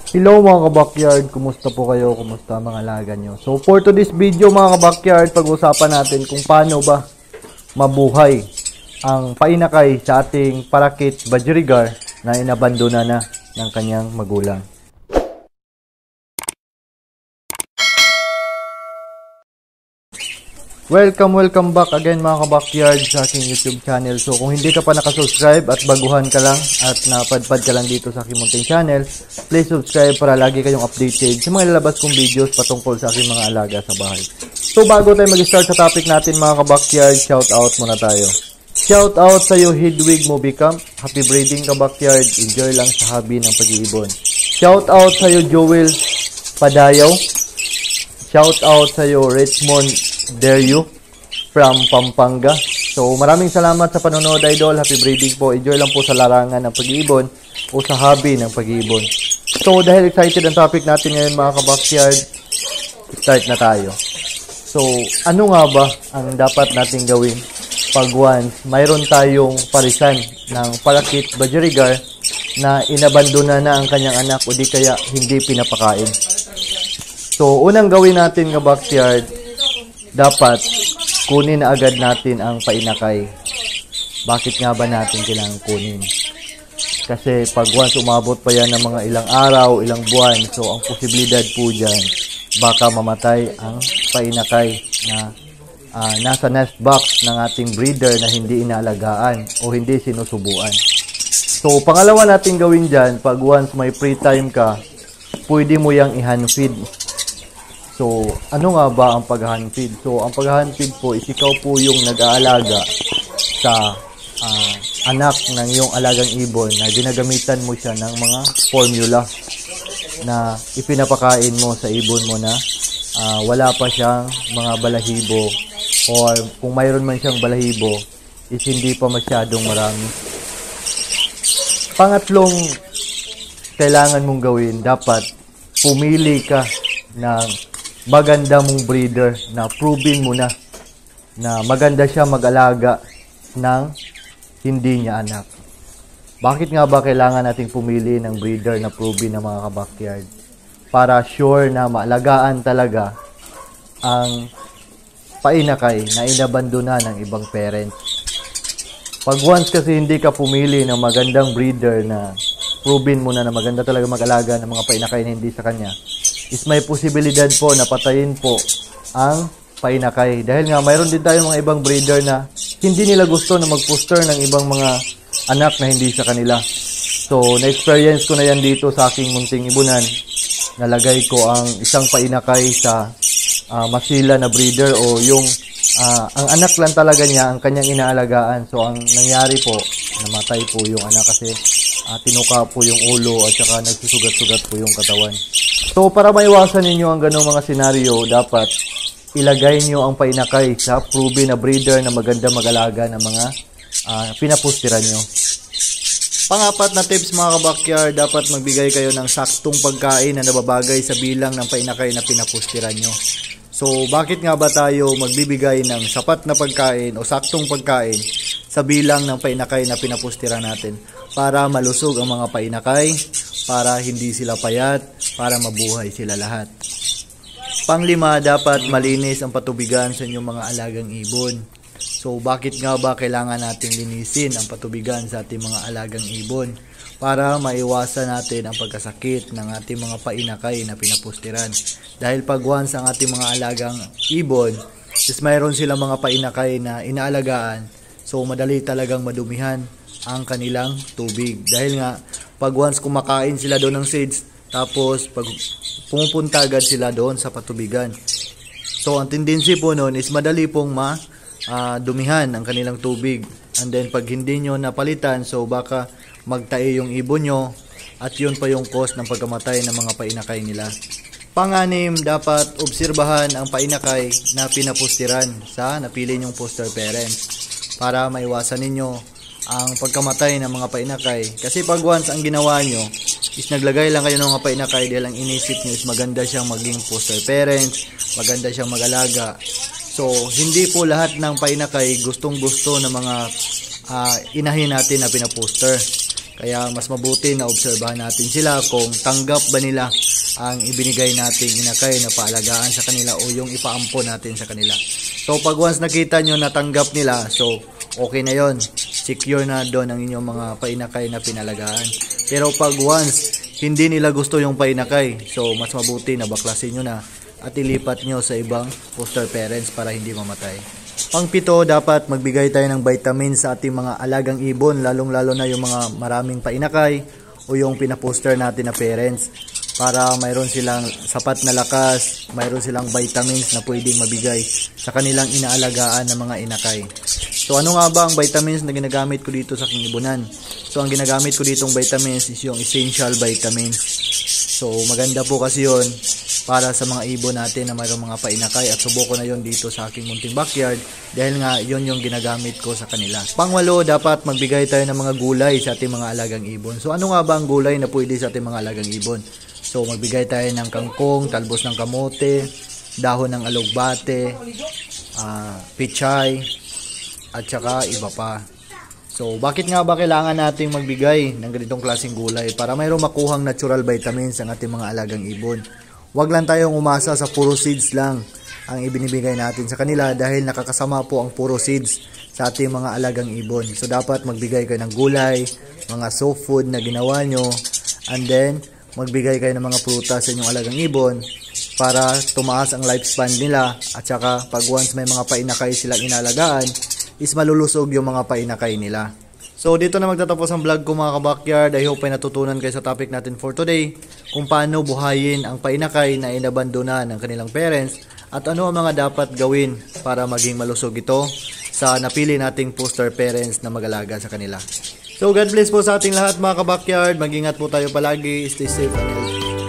Hello mga kabakyard, kumusta po kayo? Kumusta ang mga alaga nyo? So for today's video mga kabakyard, pag-usapan natin kung paano ba mabuhay ang painakay sa ating parakit budgerigar na inabandona na ng kanyang magulang. Welcome back again mga kabakyard sa aking YouTube channel. So kung hindi ka pa nakasubscribe at baguhan ka lang at napadpad ka lang dito sa aking munting channel, please subscribe para lagi kayong updated sa mga lalabas kong videos patungkol sa aking mga alaga sa bahay. So bago tayo mag-start sa topic natin mga kabakyard, shout out muna tayo. Shout out sa iyo Hedwig Movie Camp, happy breeding kabakyard, enjoy lang sa hobby ng pag-iibon. Shout out sa iyo Joel Padayaw. Shout out sa iyo Richmond Dare you from Pampanga. So maraming salamat sa panonood idol. Happy breeding po. Enjoy lang po sa larangan ng pag-iibon o sa hobby ng pag-iibon. So dahil excited ang topic natin ngayon mga kabakyard, start na tayo. So ano nga ba ang dapat nating gawin pag once mayroon tayong parisan ng parakit budgerigar na inabandona na ang kanyang anak o di kaya hindi pinapakain? So unang gawin natin kabakyard, dapat kunin na agad natin ang painakay. Bakit nga ba natin kailangan kunin? Kasi pag once umabot pa yan ng mga ilang araw, ilang buwan, so ang posibilidad po dyan, baka mamatay ang painakay na nasa nest box ng ating breeder na hindi inaalagaan o hindi sinusubuan. So pangalawa natin gawin dyan, pag once may free time ka, pwede mo yang i-hand feed. So, ano nga ba ang pag-hand feed? So, ang pag-hand feed po is ikaw po yung nag-aalaga sa anak ng iyong alagang ibon na ginagamitan mo siya ng mga formula na ipinapakain mo sa ibon mo na wala pa siyang mga balahibo or kung mayroon man siyang balahibo is hindi pa masyadong marami. Pangatlong kailangan mong gawin, dapat pumili ka ng maganda mong breeder na proven mo na maganda siya mag-alaga ng hindi niya anak. Bakit nga ba kailangan nating pumili ng breeder na proven na mga kabakyard? Para sure na maalagaan talaga ang painakay na inabandona ng ibang parents. Pag once kasi hindi ka pumili ng magandang breeder na proven mo na maganda talaga mag-alaga ng mga painakay na hindi sa kanya, is may posibilidad po na patayin po ang painakay. Dahil nga mayroon din tayong mga ibang breeder na hindi nila gusto na mag-foster ng ibang mga anak na hindi sa kanila. So, na-experience ko na yan dito sa aking munting ibunan. Nalagay ko ang isang painakay sa masila na breeder o yung ang anak lang talaga niya ang kanyang inaalagaan. So, ang nangyari po, namatay po yung anak kasi tinuka po yung ulo at saka nagsusugat-sugat po yung katawan. So, para maiwasan ninyo ang ganong mga senaryo, dapat ilagay nyo ang painakay sa proven na breeder na maganda mag-alaga ng mga pinapustiran nyo. Pang-apat na tips mga kabakyard, dapat magbigay kayo ng saktong pagkain na nababagay sa bilang ng painakay na pinapustiran nyo. So, bakit nga ba tayo magbibigay ng sapat na pagkain o saktong pagkain sa bilang ng painakay na pinapustiran natin? Para malusog ang mga painakay, para hindi sila payat, para mabuhay sila lahat. Panglima, dapat malinis ang patubigan sa inyong mga alagang ibon. So, bakit nga ba kailangan nating linisin ang patubigan sa ating mga alagang ibon? Para maiwasan natin ang pagkasakit ng ating mga painakay na pinapustiran. Dahil pag once ang ating mga alagang ibon, is mayroon silang mga painakay na inaalagaan, so madali talagang madumihan ang kanilang tubig. Dahil nga, pag once kumakain sila doon ng seeds, tapos pag pumupunta agad sila doon sa patubigan. So, ang tendency po noon is madali pong dumihan ang kanilang tubig. And then, pag hindi nyo napalitan, so baka magtae yung ibon nyo at yun pa yung cause ng pagkamatay ng mga painakay nila. Pang-anim, dapat obserbahan ang painakay na pinapustiran sa napili nyong foster parents para maiwasan ninyo ang pagkamatay ng mga painakay. Kasi pag once ang ginawa nyo is naglagay lang kayo ng mga painakay dahil ang inisip nyo is maganda siyang maging foster parents, maganda siyang mag-alaga. So, hindi po lahat ng painakay gustong-gusto ng mga inahin natin na pinaposter. Kaya mas mabuti na obserbahan natin sila kung tanggap ba nila ang ibinigay nating inakay na paalagaan sa kanila o yung ipaampon natin sa kanila. So pag once nakita nyo na tanggap nila, so okay na yon, secure na doon ang inyong mga painakay na pinalagaan. Pero pag once hindi nila gusto yung painakay, so mas mabuti na baklasin nyo na at ilipat nyo sa ibang foster parents para hindi mamatay. Pang-pito, dapat magbigay tayo ng vitamins sa ating mga alagang ibon, lalong-lalo na yung mga maraming painakay o yung pinaposter natin na parents, para mayroon silang sapat na lakas, mayroon silang vitamins na pwedeng mabigay sa kanilang inaalagaan na mga inakay. So ano nga ba ang vitamins na ginagamit ko dito sa aking ibunan? So ang ginagamit ko ditong vitamins is yung essential vitamins. So maganda po kasi yon para sa mga ibon natin na mayroong mga painakay, at subuko na yon dito sa aking munting backyard dahil nga yon yung ginagamit ko sa kanila. Pangwalo, dapat magbigay tayo ng mga gulay sa ating mga alagang ibon. So ano nga ba ang gulay na pwede sa ating mga alagang ibon? So magbigay tayo ng kangkong, talbos ng kamote, dahon ng alugbate, pichay, at saka iba pa. So bakit nga ba kailangan nating magbigay ng ganitong klaseng gulay? Para mayroong makuhang natural vitamins ang ating mga alagang ibon. Huwag lang tayong umasa sa puro seeds lang ang ibinibigay natin sa kanila, dahil nakakasama po ang puro seeds sa ating mga alagang ibon. So dapat magbigay kayo ng gulay, mga soft food na ginawa nyo, and then magbigay kayo ng mga prutas sa inyong alagang ibon para tumaas ang lifespan nila, at saka pag once may mga painakay silang inalagaan is malulusog yung mga painakay nila. So dito na magtatapos ang vlog ko mga kabakyard. I hope ay natutunan kayo sa topic natin for today, kung paano buhayin ang painakay na inabandona ng kanilang parents at ano ang mga dapat gawin para maging malusog ito sa napili nating foster parents na mag-alaga sa kanila. So God bless po sa ating lahat mga kabakyard. Mag-ingat po tayo palagi. Stay safe and healthy.